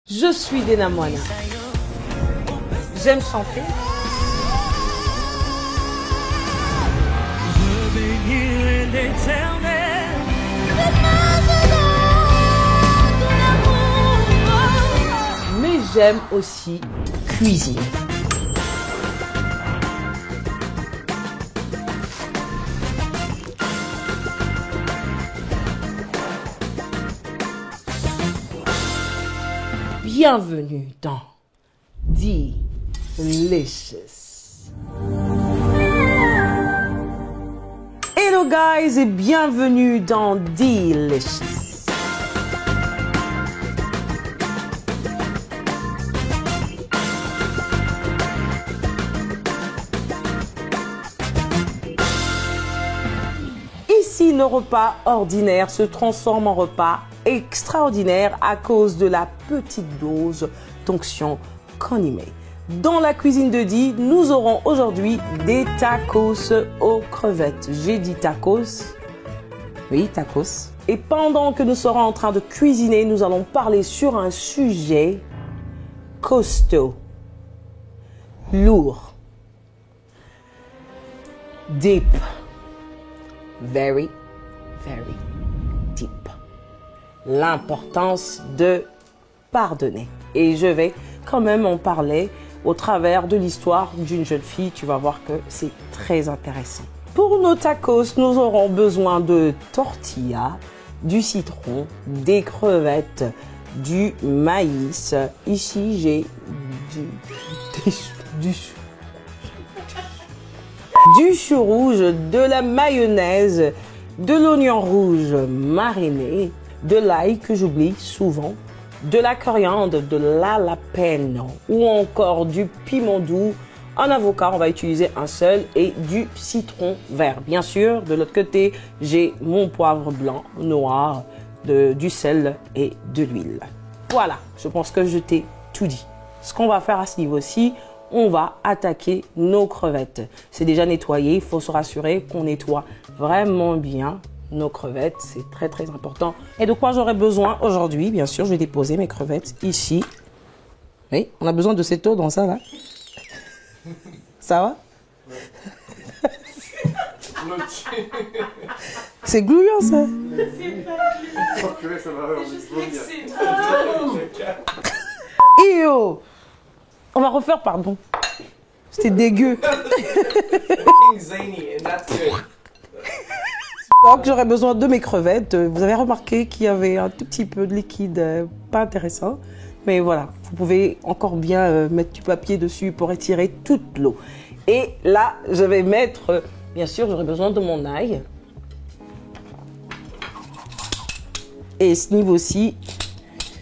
Je suis Dena Moana. J'aime chanter. Mais j'aime aussi cuisiner. Bienvenue dans Delicious. Hello guys et bienvenue dans Delicious. Ici, le repas ordinaire se transforme en repas extraordinaire à cause de la petite dose d'onction qu'on y met. Dans la cuisine de Di, nous aurons aujourd'hui des tacos aux crevettes. J'ai dit tacos. Oui, tacos. Et pendant que nous serons en train de cuisiner, nous allons parler sur un sujet costaud, lourd, deep, very, very deep. L'importance de pardonner. Et je vais quand même en parler au travers de l'histoire d'une jeune fille. Tu vas voir que c'est très intéressant. Pour nos tacos, nous aurons besoin de tortillas, du citron, des crevettes, du maïs. Ici, j'ai du chou rouge, de la mayonnaise, de l'oignon rouge mariné, de l'ail que j'oublie souvent, de la coriandre, de l'jalapeno ou encore du piment doux. En avocat, on va utiliser un seul et du citron vert. Bien sûr, de l'autre côté, j'ai mon poivre blanc, noir, du sel et de l'huile. Voilà, je pense que je t'ai tout dit. Ce qu'on va faire à ce niveau-ci, on va attaquer nos crevettes. C'est déjà nettoyé, il faut se rassurer qu'on nettoie vraiment bien nos crevettes, c'est très très important. Et de quoi j'aurai besoin aujourd'hui? Bien sûr, je vais déposer mes crevettes ici. Oui, on a besoin de cette eau dans ça là. Ça va? C'est gluant ça. Yo, on va refaire, pardon. C'était dégueu. Donc j'aurais besoin de mes crevettes. Vous avez remarqué qu'il y avait un tout petit peu de liquide, pas intéressant. Mais voilà, vous pouvez encore bien mettre du papier dessus pour étirer toute l'eau. Et là, je vais mettre, bien sûr, j'aurai besoin de mon ail. Et ce niveau-ci,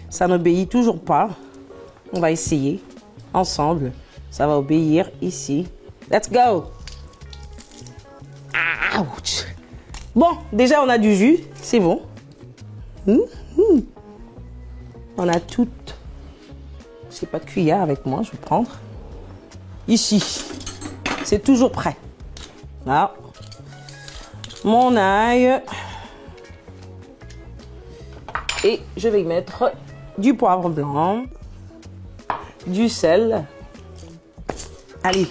ça n'obéit toujours pas. On va essayer ensemble. Ça va obéir ici. Let's go! Ouch! Bon, déjà on a du jus, c'est bon. On a tout. Je n'ai pas de cuillère avec moi, je vais prendre. Ici, c'est toujours prêt. Là, mon ail. Et je vais y mettre du poivre blanc, du sel. Allez.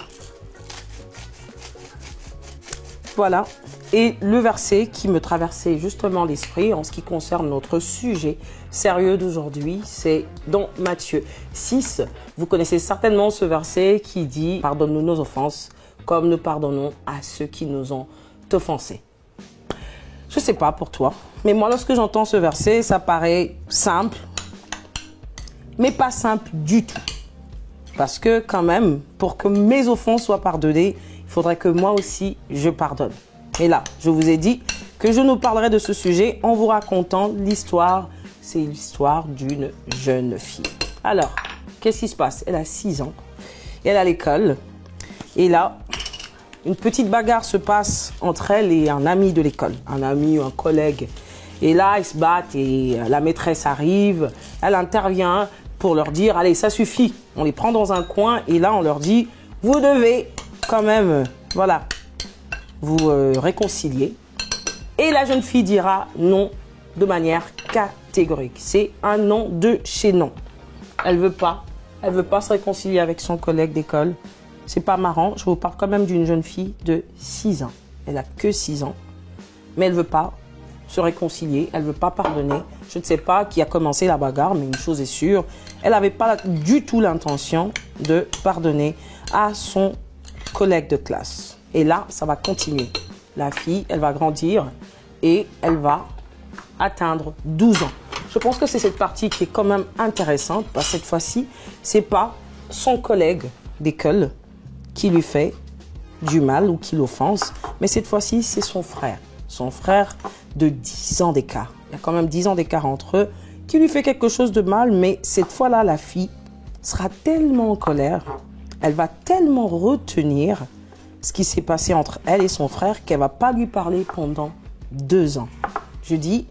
Voilà. Et le verset qui me traversait justement l'esprit en ce qui concerne notre sujet sérieux d'aujourd'hui, c'est dans Matthieu 6. Vous connaissez certainement ce verset qui dit « Pardonne-nous nos offenses, comme nous pardonnons à ceux qui nous ont offensés. » Je ne sais pas pour toi, mais moi lorsque j'entends ce verset, ça paraît simple, mais pas simple du tout. Parce que quand même, pour que mes offenses soient pardonnées, il faudrait que moi aussi je pardonne. Et là, je vous ai dit que je nous parlerai de ce sujet en vous racontant l'histoire. C'est l'histoire d'une jeune fille. Alors, qu'est-ce qui se passe? Elle a 6 ans. Elle est à l'école. Et là, une petite bagarre se passe entre elle et un ami de l'école. Un ami ou un collègue. Et là, ils se battent et la maîtresse arrive. Elle intervient pour leur dire, allez, ça suffit. On les prend dans un coin et là, on leur dit, vous devez quand même, voilà, vous réconcilier. Et la jeune fille dira non de manière catégorique. C'est un non de chez non. Elle veut pas. Elle veut pas se réconcilier avec son collègue d'école. C'est pas marrant. Je vous parle quand même d'une jeune fille de 6 ans. Elle a que 6 ans. Mais elle veut pas se réconcilier. Elle veut pas pardonner. Je ne sais pas qui a commencé la bagarre, mais une chose est sûre. Elle n'avait pas du tout l'intention de pardonner à son collègue de classe. Et là, ça va continuer. La fille, elle va grandir et elle va atteindre 12 ans. Je pense que c'est cette partie qui est quand même intéressante parce que cette fois-ci, c'est pas son collègue d'école qui lui fait du mal ou qui l'offense, mais cette fois-ci, c'est son frère. Son frère de 10 ans d'écart. Il y a quand même 10 ans d'écart entre eux qui lui fait quelque chose de mal, mais cette fois-là, la fille sera tellement en colère, elle va tellement retenir ce qui s'est passé entre elle et son frère qu'elle ne va pas lui parler pendant 2 ans. Je dis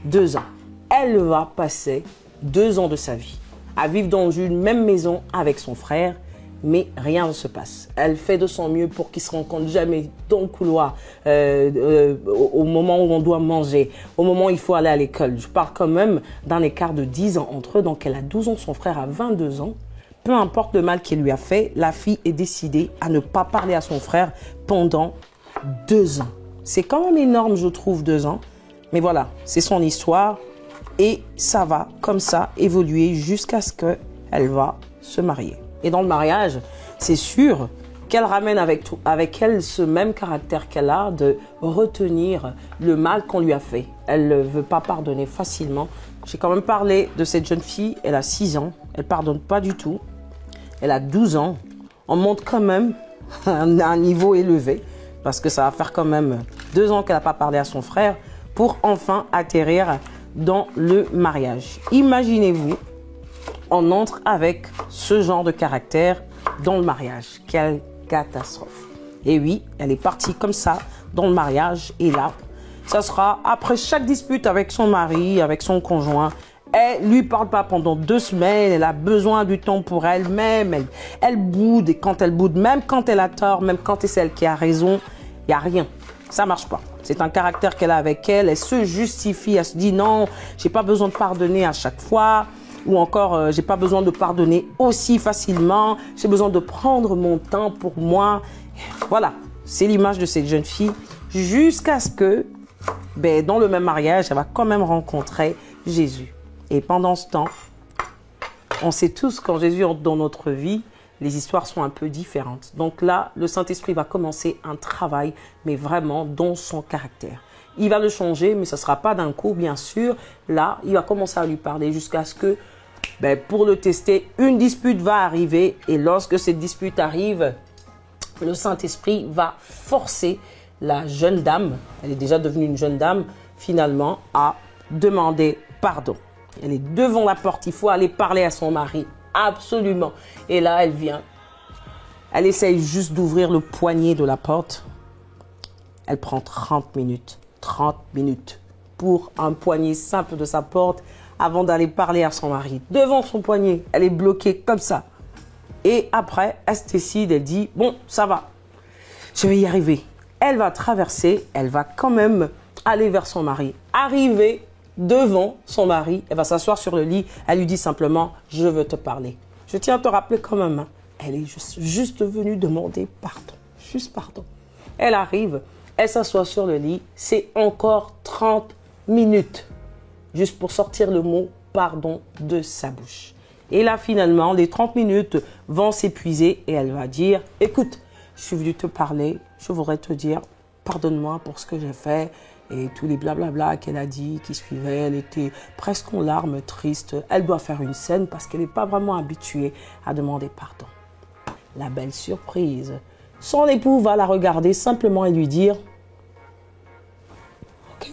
2 ans. Elle va passer 2 ans de sa vie à vivre dans une même maison avec son frère, mais rien ne se passe. Elle fait de son mieux pour qu'ils ne se rencontrent jamais dans le couloir, au moment où on doit manger, au moment où il faut aller à l'école. Je parle quand même d'un écart de 10 ans entre eux, donc elle a 12 ans, son frère a 22 ans. Peu importe le mal qu'il lui a fait, la fille est décidée à ne pas parler à son frère pendant 2 ans. C'est quand même énorme, je trouve, 2 ans. Mais voilà, c'est son histoire et ça va comme ça évoluer jusqu'à ce qu'elle va se marier. Et dans le mariage, c'est sûr qu'elle ramène avec elle ce même caractère qu'elle a de retenir le mal qu'on lui a fait. Elle ne veut pas pardonner facilement. J'ai quand même parlé de cette jeune fille, elle a 6 ans, elle ne pardonne pas du tout. Elle a 12 ans, on monte quand même à un niveau élevé parce que ça va faire quand même 2 ans qu'elle n'a pas parlé à son frère pour enfin atterrir dans le mariage. Imaginez-vous, on entre avec ce genre de caractère dans le mariage. Quelle catastrophe. Et oui, elle est partie comme ça dans le mariage et là, ça sera après chaque dispute avec son mari, avec son conjoint. Elle lui parle pas pendant 2 semaines, elle a besoin du temps pour elle-même, elle boude et quand elle boude, même quand elle a tort, même quand c'est celle qui a raison, il n'y a rien. Ça marche pas. C'est un caractère qu'elle a avec elle, elle se justifie, elle se dit non, j'ai pas besoin de pardonner à chaque fois. Ou encore, j'ai pas besoin de pardonner aussi facilement. J'ai besoin de prendre mon temps pour moi. Voilà, c'est l'image de cette jeune fille. Jusqu'à ce que, dans le même mariage, elle va quand même rencontrer Jésus. Et pendant ce temps, on sait tous quand Jésus entre dans notre vie, les histoires sont un peu différentes. Donc là, le Saint-Esprit va commencer un travail, mais vraiment dans son caractère. Il va le changer, mais ce ne sera pas d'un coup, bien sûr. Là, il va commencer à lui parler jusqu'à ce que, pour le tester, une dispute va arriver. Et lorsque cette dispute arrive, le Saint-Esprit va forcer la jeune dame, elle est déjà devenue une jeune dame, finalement, à demander pardon. Elle est devant la porte, il faut aller parler à son mari, absolument. Et là, elle vient, elle essaye juste d'ouvrir le poignet de la porte. Elle prend 30 minutes. 30 minutes pour un poignet simple de sa porte avant d'aller parler à son mari. Devant son poignet, elle est bloquée comme ça. Et après, elle se décide, elle dit, bon, ça va, je vais y arriver. Elle va traverser, elle va quand même aller vers son mari. Arriver devant son mari, elle va s'asseoir sur le lit, elle lui dit simplement, je veux te parler. Je tiens à te rappeler quand même, elle est juste venue demander pardon, juste pardon. Elle arrive, elle s'assoit sur le lit, c'est encore 30 minutes juste pour sortir le mot pardon de sa bouche. Et là, finalement, les 30 minutes vont s'épuiser et elle va dire, écoute, je suis venue te parler, je voudrais te dire, pardonne-moi pour ce que j'ai fait et tous les blablabla qu'elle a dit, qui suivaient. Elle était presque en larmes, triste. Elle doit faire une scène parce qu'elle n'est pas vraiment habituée à demander pardon. La belle surprise. Son époux va la regarder simplement et lui dire, ok,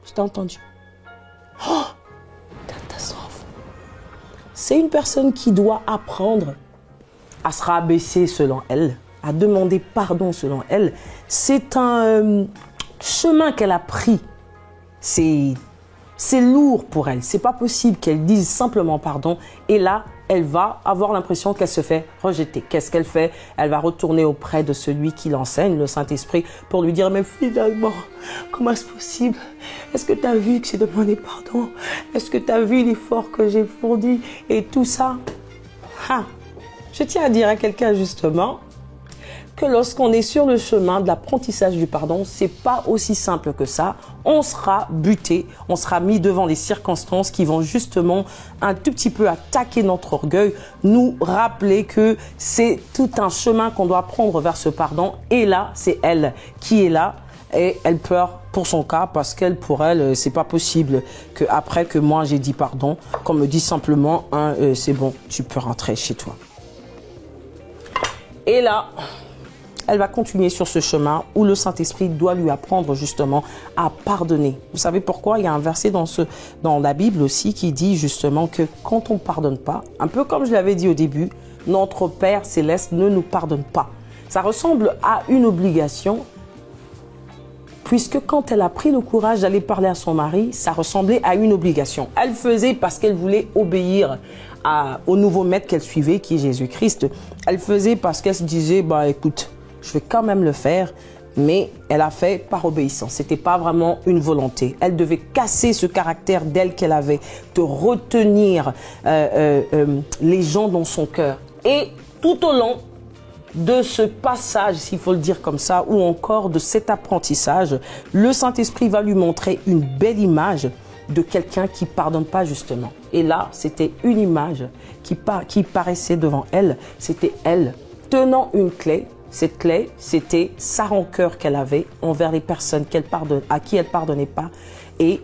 je t'ai entendu. Oh, catastrophe. C'est une personne qui doit apprendre à se rabaisser selon elle, à demander pardon selon elle. C'est un chemin qu'elle a pris. C'est lourd pour elle. C'est pas possible qu'elle dise simplement pardon. Et là, elle va avoir l'impression qu'elle se fait rejeter. Qu'est-ce qu'elle fait? Elle va retourner auprès de celui qui l'enseigne, le Saint-Esprit, pour lui dire, mais finalement, comment est-ce possible? Est-ce que tu as vu que j'ai demandé pardon? Est-ce que tu as vu l'effort que j'ai fourni et tout ça? Ah, je tiens à dire à quelqu'un justement que lorsqu'on est sur le chemin de l'apprentissage du pardon, c'est pas aussi simple que ça. On sera buté, on sera mis devant les circonstances qui vont justement un tout petit peu attaquer notre orgueil, nous rappeler que c'est tout un chemin qu'on doit prendre vers ce pardon. Et là, c'est elle qui est là et elle pleure pour son cas parce qu'elle, pour elle, c'est pas possible que après que moi j'ai dit pardon, qu'on me dise simplement, hein, c'est bon, tu peux rentrer chez toi. Et là, elle va continuer sur ce chemin où le Saint-Esprit doit lui apprendre justement à pardonner. Vous savez pourquoi? Il y a un verset dans la Bible aussi qui dit justement que quand on ne pardonne pas, un peu comme je l'avais dit au début, notre Père Céleste ne nous pardonne pas. Ça ressemble à une obligation, puisque quand elle a pris le courage d'aller parler à son mari, ça ressemblait à une obligation. Elle faisait parce qu'elle voulait obéir au nouveau maître qu'elle suivait, qui est Jésus-Christ. Elle faisait parce qu'elle se disait, bah écoute, je vais quand même le faire, mais elle a fait par obéissance. C'était pas vraiment une volonté. Elle devait casser ce caractère d'elle qu'elle avait, de retenir les gens dans son cœur. Et tout au long de ce passage, s'il faut le dire comme ça, ou encore de cet apprentissage, le Saint-Esprit va lui montrer une belle image de quelqu'un qui pardonne pas justement. Et là, c'était une image qui paraissait devant elle. C'était elle tenant une clé. Cette clé, c'était sa rancœur qu'elle avait envers les personnes à qui elle pardonnait pas. Et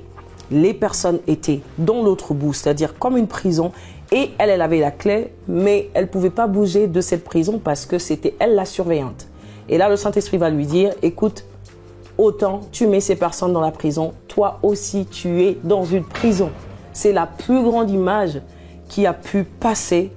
les personnes étaient dans l'autre bout, c'est-à-dire comme une prison. Et elle avait la clé, mais elle ne pouvait pas bouger de cette prison parce que c'était elle la surveillante. Et là, le Saint-Esprit va lui dire, écoute, autant tu mets ces personnes dans la prison, toi aussi tu es dans une prison. C'est la plus grande image qui a pu passer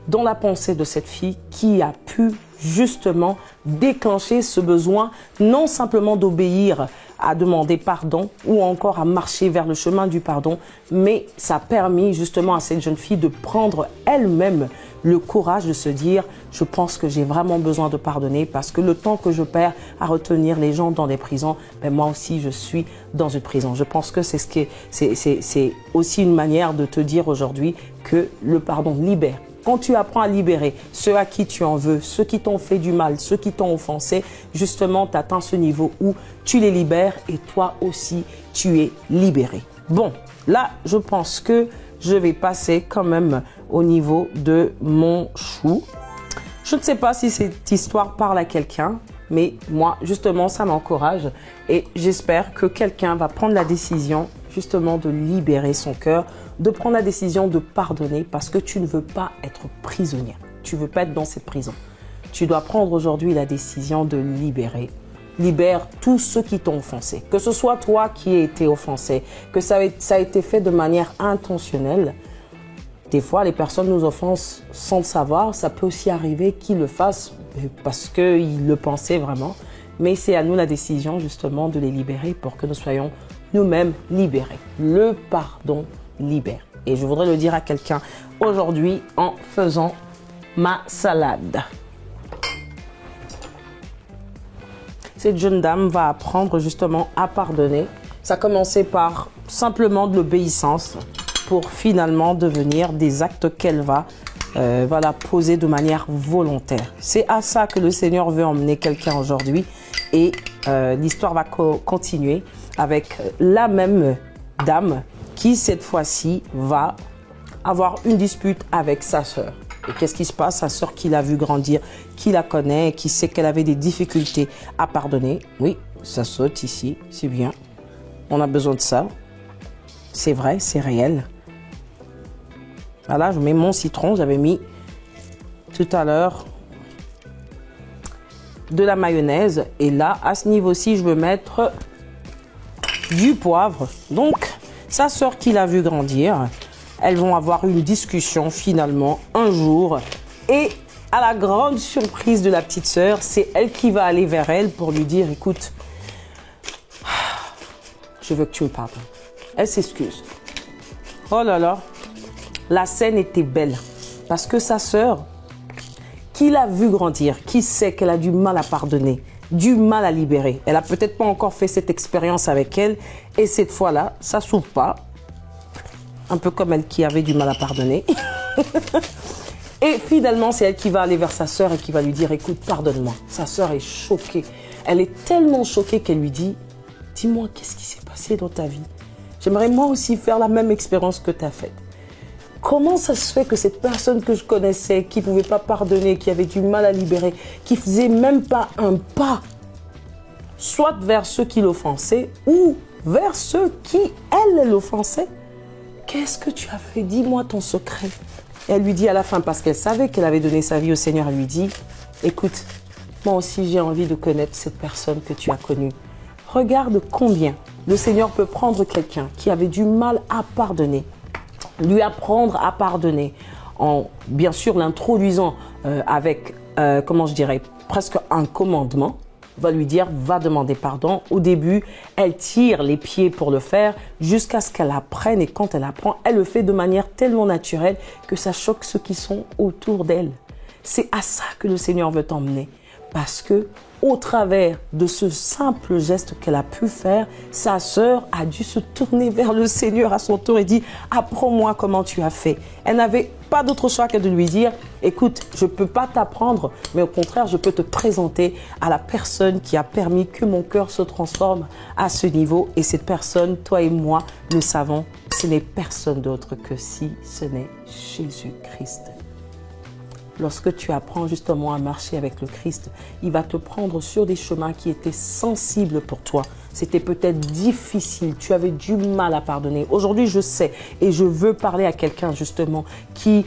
dans la pensée de cette fille, qui a pu justement déclencher ce besoin, non simplement d'obéir, à demander pardon ou encore à marcher vers le chemin du pardon, mais ça a permis justement à cette jeune fille de prendre elle-même le courage de se dire, je pense que j'ai vraiment besoin de pardonner parce que le temps que je perds à retenir les gens dans des prisons, ben moi aussi je suis dans une prison. Je pense que c'est aussi une manière de te dire aujourd'hui que le pardon libère. Quand tu apprends à libérer ceux à qui tu en veux, ceux qui t'ont fait du mal, ceux qui t'ont offensé, justement, tu atteins ce niveau où tu les libères et toi aussi, tu es libéré. Bon, là, je pense que je vais passer quand même au niveau de mon chou. Je ne sais pas si cette histoire parle à quelqu'un, mais moi, justement, ça m'encourage et j'espère que quelqu'un va prendre la décision justement de libérer son cœur, de prendre la décision de pardonner parce que tu ne veux pas être prisonnier. Tu ne veux pas être dans cette prison. Tu dois prendre aujourd'hui la décision de libérer. Libère tous ceux qui t'ont offensé. Que ce soit toi qui aies été offensé, que ça a été fait de manière intentionnelle. Des fois, les personnes nous offensent sans le savoir. Ça peut aussi arriver qu'ils le fassent parce qu'ils le pensaient vraiment. Mais c'est à nous la décision justement de les libérer pour que nous soyons nous-mêmes libérés. Le pardon libère. Et je voudrais le dire à quelqu'un aujourd'hui en faisant ma salade. Cette jeune dame va apprendre justement à pardonner. Ça a commencé par simplement de l'obéissance pour finalement devenir des actes qu'elle va poser de manière volontaire. C'est à ça que le Seigneur veut emmener quelqu'un aujourd'hui. Et l'histoire va continuer avec la même dame qui, cette fois-ci, va avoir une dispute avec sa sœur. Et qu'est-ce qui se passe? Sa sœur qui l'a vu grandir, qui la connaît, qui sait qu'elle avait des difficultés à pardonner. Oui, ça saute ici, c'est bien. On a besoin de ça. C'est vrai, c'est réel. Voilà, je mets mon citron. J'avais mis tout à l'heure de la mayonnaise. Et là, à ce niveau-ci, je veux mettre du poivre. Donc, sa sœur qui l'a vu grandir, elles vont avoir une discussion finalement un jour. Et à la grande surprise de la petite sœur, c'est elle qui va aller vers elle pour lui dire, écoute, je veux que tu me pardonnes. Elle s'excuse. Oh là là, La scène était belle parce que sa sœur, qui l'a vu grandir, qui sait qu'elle a du mal à pardonner, du mal à libérer. Elle a peut-être pas encore fait cette expérience avec elle et cette fois-là, ça s'ouvre pas. Un peu comme elle qui avait du mal à pardonner. Et finalement, c'est elle qui va aller vers sa sœur et qui va lui dire, écoute, pardonne-moi. Sa sœur est choquée. Elle est tellement choquée qu'elle lui dit, dis-moi, qu'est-ce qui s'est passé dans ta vie? J'aimerais moi aussi faire la même expérience que tu as faite. Comment ça se fait que cette personne que je connaissais, qui ne pouvait pas pardonner, qui avait du mal à libérer, qui faisait même pas un pas, soit vers ceux qui l'offensaient ou vers ceux qui, elle, l'offensaient? Qu'est-ce que tu as fait? Dis-moi ton secret. Et elle lui dit à la fin, parce qu'elle savait qu'elle avait donné sa vie au Seigneur, elle lui dit, écoute, moi aussi j'ai envie de connaître cette personne que tu as connue. Regarde combien le Seigneur peut prendre quelqu'un qui avait du mal à pardonner, lui apprendre à pardonner, en bien sûr l'introduisant avec, comment je dirais, presque un commandement, va lui dire, va demander pardon. Au début, elle tire les pieds pour le faire jusqu'à ce qu'elle apprenne. Et quand elle apprend, elle le fait de manière tellement naturelle que ça choque ceux qui sont autour d'elle. C'est à ça que le Seigneur veut t'emmener. Parce que, au travers de ce simple geste qu'elle a pu faire, sa sœur a dû se tourner vers le Seigneur à son tour et dire, apprends-moi comment tu as fait. Elle n'avait pas d'autre choix que de lui dire, écoute, je ne peux pas t'apprendre, mais au contraire, je peux te présenter à la personne qui a permis que mon cœur se transforme à ce niveau. Et cette personne, toi et moi, le savons, ce n'est personne d'autre que si ce n'est Jésus-Christ. Lorsque tu apprends justement à marcher avec le Christ, il va te prendre sur des chemins qui étaient sensibles pour toi. C'était peut-être difficile, tu avais du mal à pardonner. Aujourd'hui, je sais et je veux parler à quelqu'un justement qui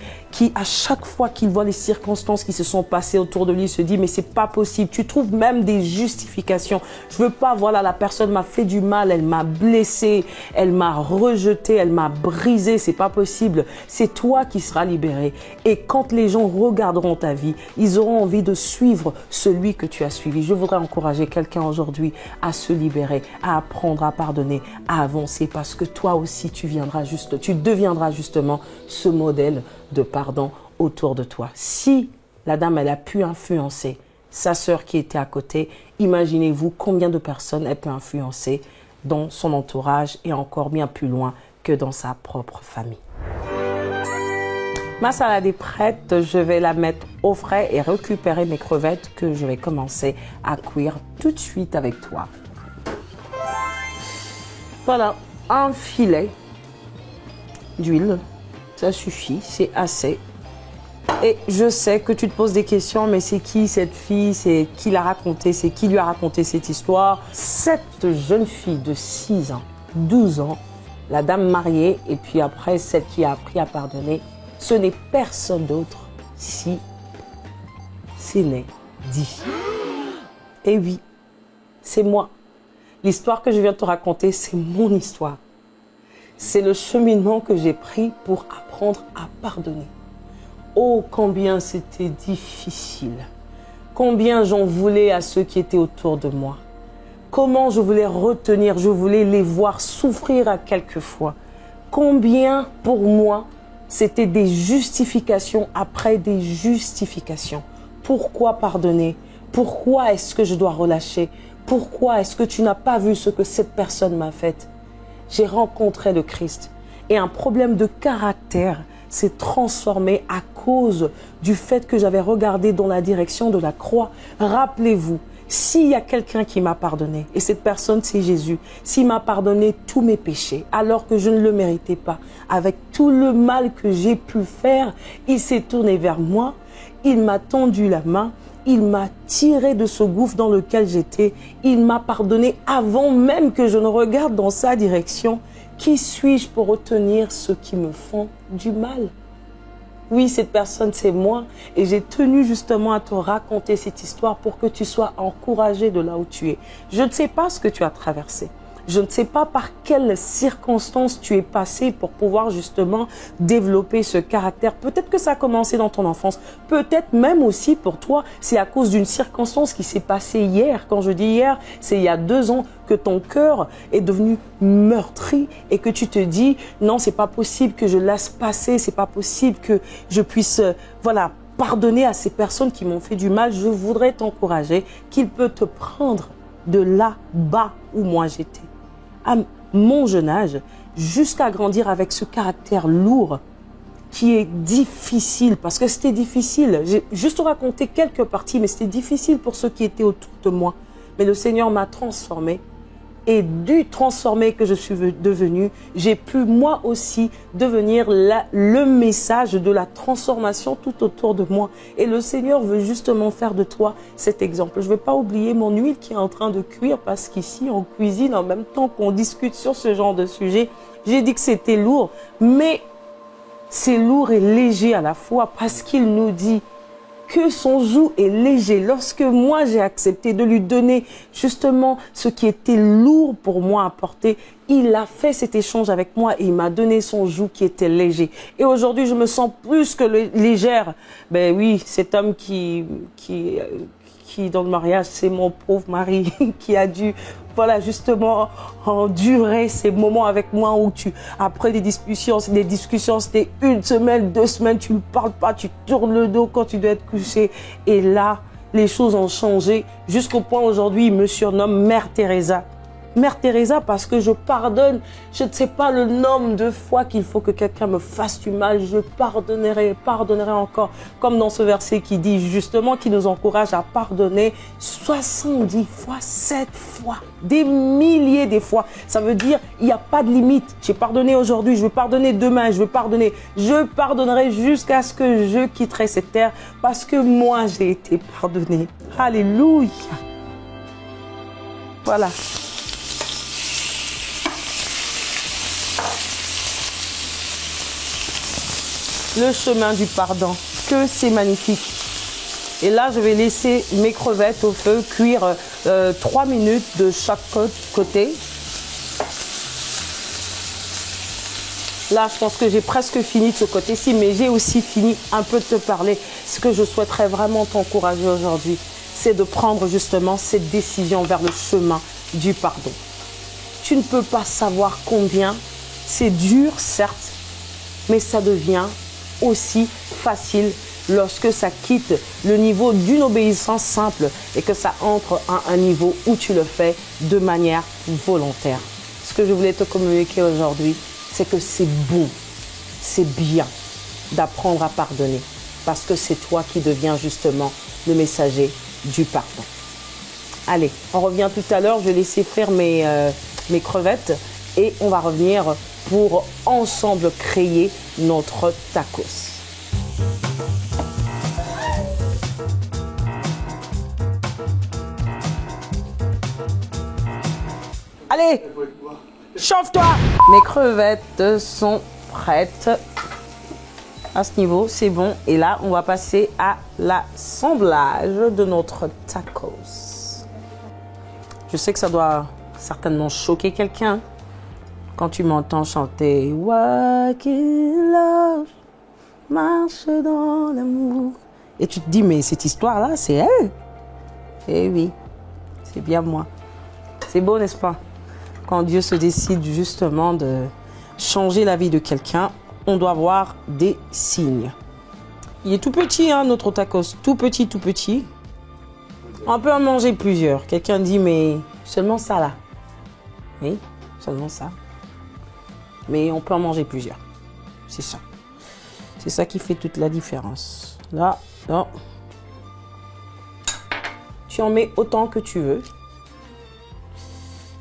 à chaque fois qu'il voit les circonstances qui se sont passées autour de lui, se dit mais c'est pas possible. Tu trouves même des justifications. Je veux pas, voilà, la personne m'a fait du mal, elle m'a blessé, elle m'a rejeté, elle m'a brisé. C'est pas possible. C'est toi qui seras libéré. Et quand les gens regarderont ta vie, ils auront envie de suivre celui que tu as suivi. Je voudrais encourager quelqu'un aujourd'hui à se libérer, à apprendre à pardonner, à avancer, parce que toi aussi tu deviendras justement ce modèle de pardon autour de toi. Si la dame, elle a pu influencer sa sœur qui était à côté, imaginez-vous combien de personnes elle peut influencer dans son entourage et encore bien plus loin que dans sa propre famille. Ma salade est prête, je vais la mettre au frais et récupérer mes crevettes que je vais commencer à cuire tout de suite avec toi. Voilà, un filet d'huile, ça suffit, c'est assez. Et je sais que tu te poses des questions, mais c'est qui cette fille? C'est qui l'a raconté? C'est qui lui a raconté cette histoire? Cette jeune fille de 6 ans, 12 ans, la dame mariée, et puis après celle qui a appris à pardonner, ce n'est personne d'autre si ce n'est dit. Et oui, c'est moi. L'histoire que je viens de te raconter, c'est mon histoire. C'est le cheminement que j'ai pris pour apprendre à pardonner. Oh, combien c'était difficile. Combien j'en voulais à ceux qui étaient autour de moi. Comment je voulais retenir, je voulais les voir souffrir à quelquefois. Combien pour moi, c'était des justifications après des justifications. Pourquoi pardonner? Pourquoi est-ce que je dois relâcher? Pourquoi est-ce que tu n'as pas vu ce que cette personne m'a fait? J'ai rencontré le Christ et un problème de caractère s'est transformé à cause du fait que j'avais regardé dans la direction de la croix. Rappelez-vous, s'il y a quelqu'un qui m'a pardonné, et cette personne c'est Jésus, s'il m'a pardonné tous mes péchés alors que je ne le méritais pas, avec tout le mal que j'ai pu faire, il s'est tourné vers moi, il m'a tendu la main, il m'a tiré de ce gouffre dans lequel j'étais. Il m'a pardonné avant même que je ne regarde dans sa direction. Qui suis-je pour retenir ceux qui me font du mal? Oui, cette personne, c'est moi. Et j'ai tenu justement à te raconter cette histoire pour que tu sois encouragé de là où tu es. Je ne sais pas ce que tu as traversé. Je ne sais pas par quelles circonstances tu es passé pour pouvoir justement développer ce caractère. Peut-être que ça a commencé dans ton enfance. Peut-être même aussi pour toi, c'est à cause d'une circonstance qui s'est passée hier. Quand je dis hier, c'est il y a 2 ans que ton cœur est devenu meurtri et que tu te dis non, c'est pas possible que je laisse passer, c'est pas possible que je puisse, voilà, pardonner à ces personnes qui m'ont fait du mal. Je voudrais t'encourager qu'il peut te prendre de là-bas où moi j'étais, à mon jeune âge, jusqu'à grandir avec ce caractère lourd qui est difficile, parce que c'était difficile. J'ai juste raconté quelques parties, mais c'était difficile pour ceux qui étaient autour de moi. Mais le Seigneur m'a transformé. Et du transformé que je suis devenue, j'ai pu moi aussi devenir le message de la transformation tout autour de moi. Et le Seigneur veut justement faire de toi cet exemple. Je ne vais pas oublier mon huile qui est en train de cuire parce qu'ici on cuisine en même temps qu'on discute sur ce genre de sujet. J'ai dit que c'était lourd, mais c'est lourd et léger à la fois parce qu'il nous dit que son joug est léger. Lorsque moi j'ai accepté de lui donner justement ce qui était lourd pour moi à porter, il a fait cet échange avec moi et il m'a donné son joug qui était léger. Et aujourd'hui je me sens plus que légère. Ben oui, cet homme qui dans le mariage, c'est mon pauvre mari qui a dû, voilà, justement endurer ces moments avec moi où après des discussions, c'était 1 semaine, 2 semaines, tu ne parles pas, tu tournes le dos quand tu dois être couché. Et là, les choses ont changé jusqu'au point aujourd'hui, il me surnomme Mère Teresa. Mère Teresa parce que je pardonne. Je ne sais pas le nombre de fois qu'il faut que quelqu'un me fasse du mal. Je pardonnerai encore. Comme dans ce verset qui dit justement, qui nous encourage à pardonner 70 fois, 7 fois, des milliers de fois. Ça veut dire, il n'y a pas de limite. J'ai pardonné aujourd'hui, je vais pardonner demain, je vais pardonner. Je pardonnerai jusqu'à ce que je quitterai cette terre parce que moi, j'ai été pardonné. Alléluia. Voilà. Le chemin du pardon, que c'est magnifique. Et là, je vais laisser mes crevettes au feu cuire 3 minutes de chaque côté. Là, je pense que j'ai presque fini de ce côté-ci, mais j'ai aussi fini un peu de te parler. Ce que je souhaiterais vraiment t'encourager aujourd'hui, c'est de prendre justement cette décision vers le chemin du pardon. Tu ne peux pas savoir combien c'est dur, certes, mais ça devient aussi facile lorsque ça quitte le niveau d'une obéissance simple et que ça entre à un niveau où tu le fais de manière volontaire. Ce que je voulais te communiquer aujourd'hui, c'est que c'est bon, c'est bien d'apprendre à pardonner parce que c'est toi qui deviens justement le messager du pardon. Allez, on revient tout à l'heure, je vais laisser frire mes crevettes et on va revenir pour ensemble créer notre tacos. Allez, chauffe-toi! Mes crevettes sont prêtes. À ce niveau, c'est bon. Et là, on va passer à l'assemblage de notre tacos. Je sais que ça doit certainement choquer quelqu'un quand tu m'entends chanter Walk in love, marche dans l'amour. Et tu te dis, mais cette histoire-là, c'est elle. Eh oui, c'est bien moi. C'est beau, n'est-ce pas? Quand Dieu se décide justement de changer la vie de quelqu'un, on doit voir des signes. Il est tout petit, hein, notre tacos. Tout petit, tout petit. On peut en manger plusieurs. Quelqu'un dit, mais seulement ça là. Oui, seulement ça. Mais on peut en manger plusieurs. C'est ça. C'est ça qui fait toute la différence. Là, là. Tu en mets autant que tu veux.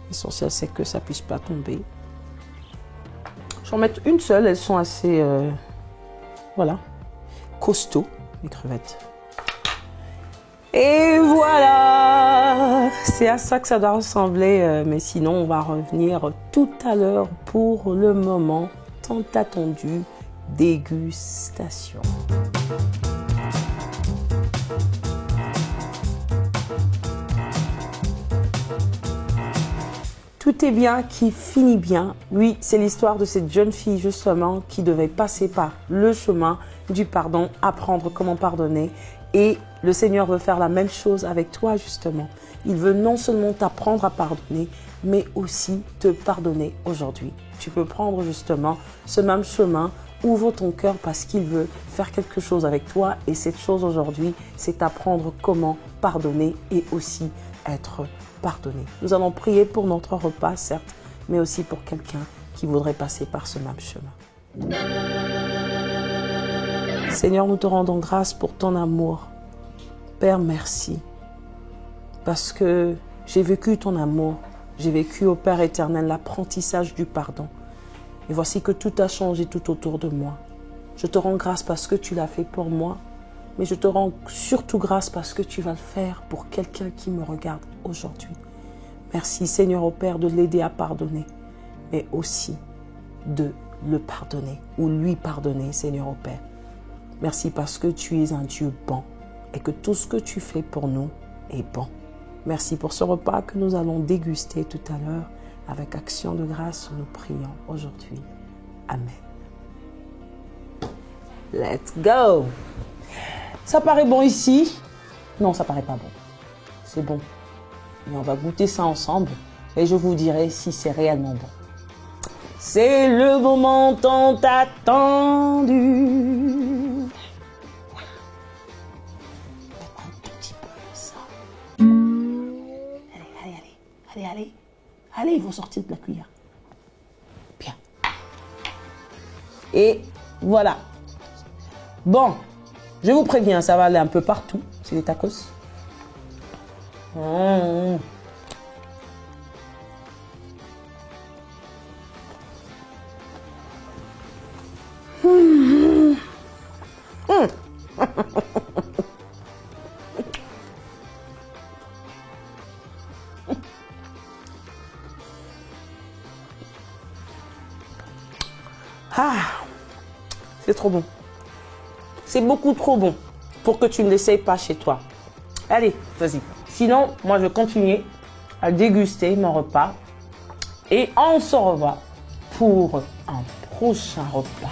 L'essentiel, c'est que ça ne puisse pas tomber. Je vais en mettre une seule. Elles sont assez, voilà, costauds, les crevettes. Et voilà, c'est à ça que ça doit ressembler. Mais sinon, on va revenir tout à l'heure pour le moment tant attendu dégustation. Tout est bien qui finit bien. Oui, c'est l'histoire de cette jeune fille justement qui devait passer par le chemin du pardon, apprendre comment pardonner. Et le Seigneur veut faire la même chose avec toi justement. Il veut non seulement t'apprendre à pardonner, mais aussi te pardonner aujourd'hui. Tu peux prendre justement ce même chemin, ouvre ton cœur parce qu'il veut faire quelque chose avec toi. Et cette chose aujourd'hui, c'est apprendre comment pardonner et aussi être pardonné. Nous allons prier pour notre repas, certes, mais aussi pour quelqu'un qui voudrait passer par ce même chemin. Seigneur, nous te rendons grâce pour ton amour. Père, merci. Parce que j'ai vécu ton amour. J'ai vécu, au Père éternel, l'apprentissage du pardon. Et voici que tout a changé tout autour de moi. Je te rends grâce parce que tu l'as fait pour moi. Mais je te rends surtout grâce parce que tu vas le faire pour quelqu'un qui me regarde aujourd'hui. Merci Seigneur au Père de l'aider à pardonner, mais aussi de le pardonner ou lui pardonner Seigneur au Père. Merci parce que tu es un Dieu bon et que tout ce que tu fais pour nous est bon. Merci pour ce repas que nous allons déguster tout à l'heure avec action de grâce. Nous prions aujourd'hui. Amen. Let's go! Ça paraît bon ici? Non, ça paraît pas bon. C'est bon. Mais on va goûter ça ensemble et je vous dirai si c'est réellement bon. C'est le moment tant attendu. Un tout petit peu ça. Allez, ils vont sortir de la cuillère. Bien. Et voilà. Bon. Je vous préviens, ça va aller un peu partout. C'est des tacos. Ah, c'est trop bon. C'est beaucoup trop bon pour que tu ne l'essayes pas chez toi. Allez, vas-y. Sinon, moi, je vais continuer à déguster mon repas. Et on se revoit pour un prochain repas.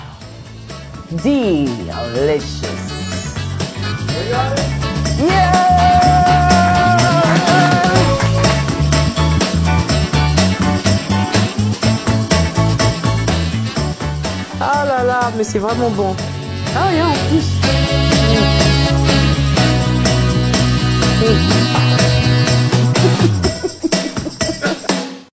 Delicious. Yeah! Ah là là, mais c'est vraiment bon. Ah, rien en plus.